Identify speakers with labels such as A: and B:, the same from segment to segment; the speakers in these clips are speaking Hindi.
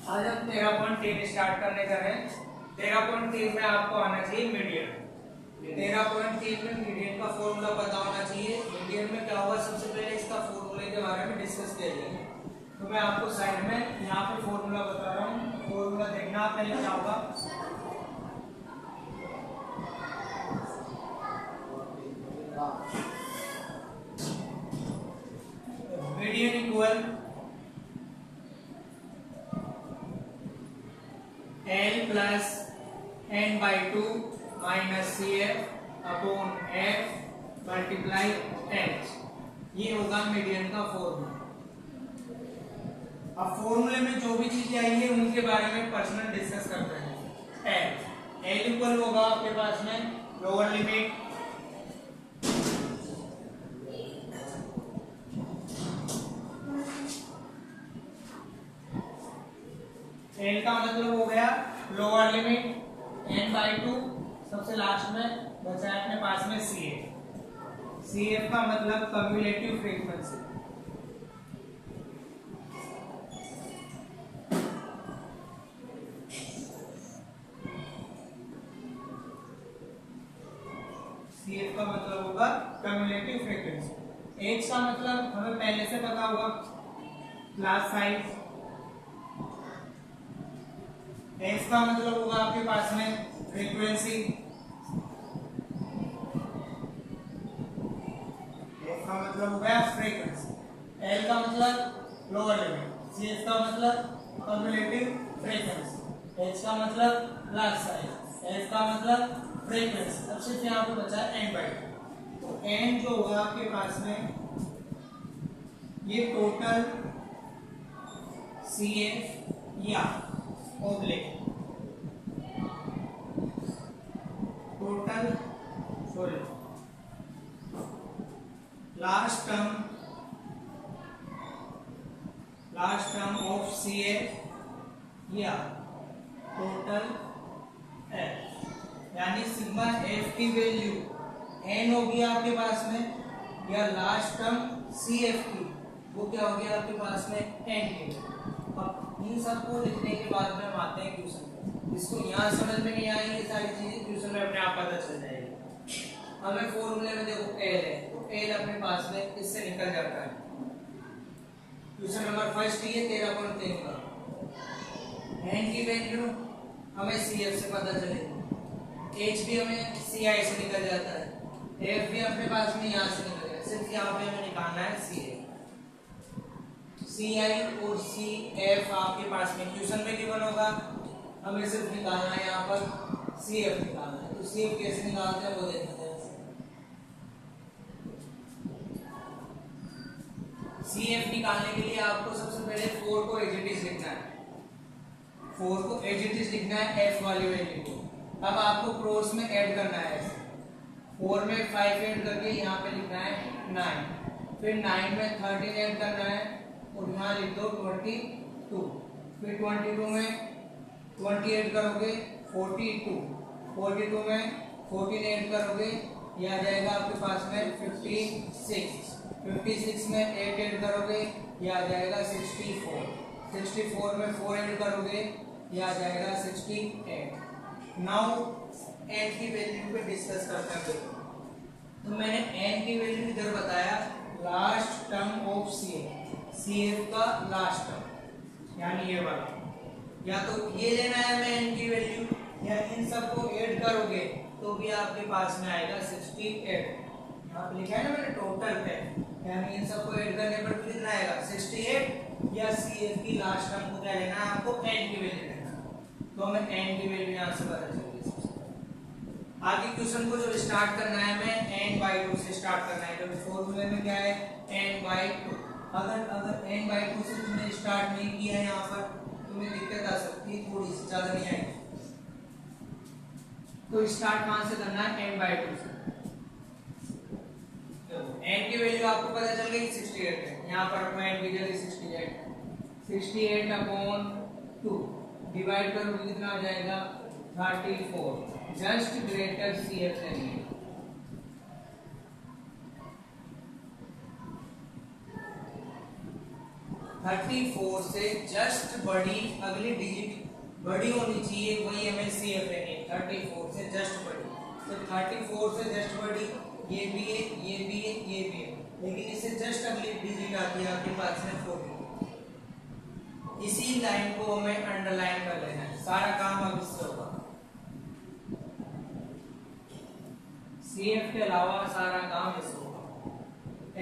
A: आज हम 13.3 स्टार्ट करने कर रहे हैं। 13.3 में आपको आना चाहिए मीडियन। 13.3 में मीडियन का फॉर्मूला पता होना चाहिए। मीडियन में क्या होगा, सबसे पहले इसका फॉर्मूले के बारे में डिस्कस किया जाएगा। तो मैं आपको साइड में यहाँ पे फॉर्मूला बता रहा हूँ, फॉर्मूला देखना पहले क्या होगा। Median equal L plus n/2 minus CF upon F multiply H, ये होगा मीडियन का फॉर्मूला। अब फॉर्मूले में जो भी चीजें आई है उनके बारे में पर्सनल डिस्कस करते हैं। L इक्वल होगा आपके पास में लोअर लिमिट L का मतलब हो गया लोअर लिमिट n/2, सबसे लास्ट में बचा है अपने पास में CF। CF का मतलब कम्युलेटिव फ्रीक्वेंसी। CF का मतलब होगा कम्युलेटिव फ्रीक्वेंसी। H का मतलब हमें पहले से पता होगा, क्लास साइज। S का मतलब होगा आपके पास में फ्रीक्वेंसी। S का मतलब हो गया फ्रीक्वेंसी। L का मतलब लोअर लिमिट, CF का मतलब कम्युलेटिव फ्रीक्वेंसी, H का मतलब क्लास साइज, S का मतलब फ्रीक्वेंसी। अब सिर्फ यहाँ पे बचा है n/2। तो n जो होगा आपके पास में, ये टोटल CF या oblique total full last term of CF या टोटल F, यानी सिग्मा F की वैल्यू n होगी आपके पास में, या लास्ट टर्म CF की वो क्या होगी आपके पास में n की। अब इन सबको लिखने के बाद में हम आते हैं क्वेश्चन पे। इसको यहाँ समझ में नहीं आई ये सारी चीजें, क्वेश्चन में अपने आप पता चल जाएगी। हमें फॉर्मूले में देखो L है, तो L अपने पास में इससे निकल जाता है। क्वेश्चन नंबर फर्स्ट ये 13.3 का n की वैल्यू हमें CF से पता चलेगी, H भी हमें CI से निकल जाता है, F भी अपने पास में यहाँ से निकल जाएगा। सिर्फ यहाँ पे हमें निकालना है CA। CI और CF आपके पास में क्वेश्चन में गिवन होगा, हमें सिर्फ निकालना है यहाँ पर CF निकालना है। तो CF कैसे निकालते हैं वो देखते हैं। CF निकालने के लिए आपको सबसे पहले 4 को एज इट इज लिखना है, 4 को एज इट इज लिखना है F वाली वैल्यू को। अब आपको क्रॉस में ऐड करना है, 4 में 5 ऐड करके यहाँ पे लिखना है 9, फिर 9 में 13 ऐड करना है और यहाँ लिख दो 22, फिर 22 में 20 ऐड करोगे 42, 42 में 14 ऐड करोगे ये आ जाएगा आपके पास में 56, 56 में 8 ऐड करोगे ये आ जाएगा 64, 64 में 4 ऐड करोगे ये आ जाएगा 68। नाउ n की वैल्यू पे डिस्कस करते हैं। तो मैंने n की वैल्यू इधर बताया, लास्ट टर्म ऑफ CF का लास्ट टर्म, यानी ये वाला। या तो ये लेना है हमें n की वैल्यू, या इन सबको ऐड करोगे तो भी आपके पास में आएगा 68। यहाँ पे लिखा है ना मैंने टोटल पे, यानी इन सबको ऐड करने पर कितना आएगा 68, या CF की लास्ट टर्म को क्या लेना है आपको n की वैल्यू लेना है। तो हमें n की वैल्यू यहाँ से पता चलेगी। आगे क्वेश्चन को जो स्टार्ट करना है हमें n/2 से स्टार्ट करना है, क्योंकि फॉर्मूले में क्या है n/2। अगर n/2 से तुमने स्टार्ट नहीं किया है यहाँ पर, तुम्हें दिक्कत आ सकती है, थोड़ी सी, ज्यादा नहीं आएगी। तो स्टार्ट कहाँ से करना है n/2 से। तो n की वैल्यू आपको पता चल गई 68 है, यहाँ पर अपना n की जगह 68 अपॉन 2 डिवाइड करोगे कितना आ जाएगा 34, जस्ट ग्रेटर CF लेंगे। 34 से जस्ट बड़ी अगली डिजिट बड़ी होनी चाहिए, वही हमें CF लेनी है। 34 से जस्ट बड़ी, तो 34 से जस्ट बड़ी ये भी है, ये भी है, ये भी है, लेकिन इससे जस्ट अगली डिजिट आती है आपके पास में 40। इसी लाइन को हमें अंडरलाइन कर लेना है, सारा काम अब इससे होगा। CF के अलावा सारा काम इससे होगा।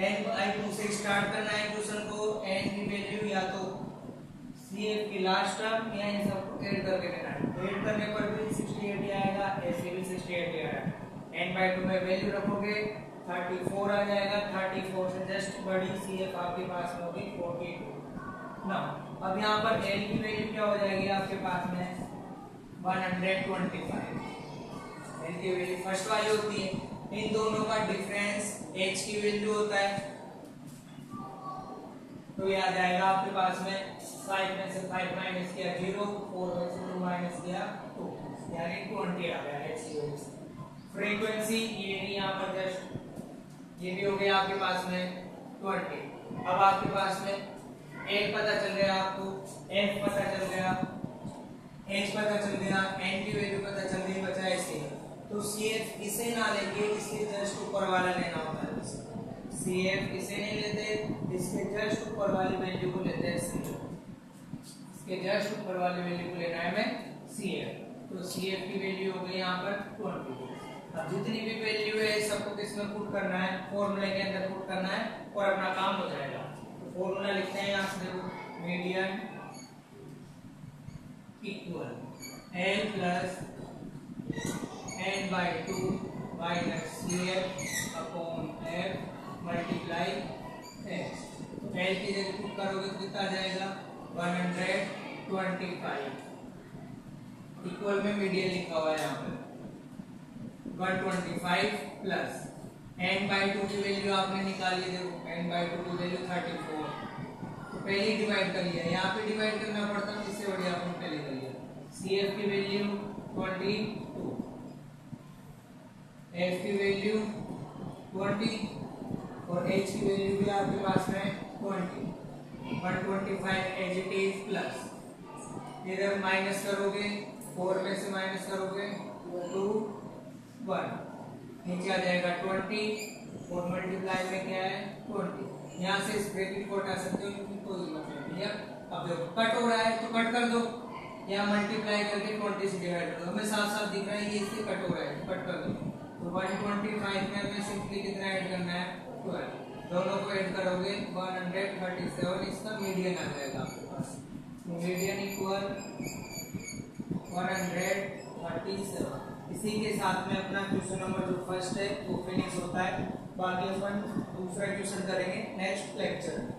A: n/2 से स्टार्ट करना है क्वेश्चन को, n की वैल्यू या तो CF की लास्ट टर्म या इन सबको ऐड करके लेना है। ऐड करने पर भी 68 ही आएगा, ऐसे भी 68 ही आएगा। n/2 में वैल्यू रखोगे 34 आ जाएगा, 34 से जस्ट बड़ी CF आपके पास में होगी 42 ना। अब यहाँ पर L की वैल्यू क्या हो जाएगी आपके पास में 125। L की वैल्यू फर्स्ट वाली होती है, इन दोनों का डिफरेंस H की वैल्यू होता है, तो ये आ जाएगा आपके पास में 5 में से 5 माइनस किया 0, 4 में से 2 माइनस किया 2, यानी 20 आ गया H की वैल्यू। फ्रीक्वेंसी ये नहीं, यहाँ पर जस्ट ये भी हो गया आपके पास में 20। अब आपके पास में एक पता चल गया आपको, F पता चल गया, H पता चल गया, N की वैल्यू पता चल गई, बचा इसे। तो CF इसे ना लेके इसके जस्ट ऊपर वाला लेना होता है। CF इसे नहीं लेते, इसके जस्ट ऊपर वाली वैल्यू को लेते हैं CF। इसके जस्ट ऊपर वाली वैल्यू को लेना है हमें CF। तो CF की वैल्यू हो गई यहाँ पर 20। अब जितनी भी वैल्यू है सबको किसमें पुट करना है, फॉर्मूले के अंदर पुट करना है और अपना काम हो जाएगा। तो फॉर्मूला लिखते हैं यहाँ से, देखो median equal L plus n/2 minus CF upon F multiply H। तो L की जगह पुट करोगे तो कितना आ जाएगा 125। इक्वल में मीडियन लिखा हुआ है यहाँ पर 125 प्लस n/2 की वैल्यू आपने निकाली, देखो n/2 की वैल्यू 34, तो पहले ही डिवाइड कर लिया, यहाँ पे डिवाइड करना पड़ता है, इससे बढ़िया आपने पहले कर लिया। CF की वैल्यू 22, F की वैल्यू 20 और H की वैल्यू भी आपके पास में 20। 125 एज इट इज प्लस, इधर माइनस करोगे 4 में से माइनस करोगे 2 1, नीचे आ जाएगा 20 और मल्टीप्लाई में क्या है 20। यहाँ से इस ब्रैकेट को हटा सकते हो क्योंकि कोई मतलब नहीं है। अब देखो कट हो रहा है तो कट कर दो, या मल्टीप्लाई करके 20 से डिवाइड कर दो, हमें साथ साथ दिख रहा है ये इससे कट हो रहा है, कट कर दो। तो 125 में हमें सिंपली कितना ऐड करना है 12, दोनों को ऐड करोगे 137, इसका मीडियन आ जाएगा आपके पास। Median equal 137। इसी के साथ में अपना क्वेश्चन नंबर जो फर्स्ट है वो फिनिश होता है। बाकी अपन दूसरा क्वेश्चन करेंगे नेक्स्ट लेक्चर में।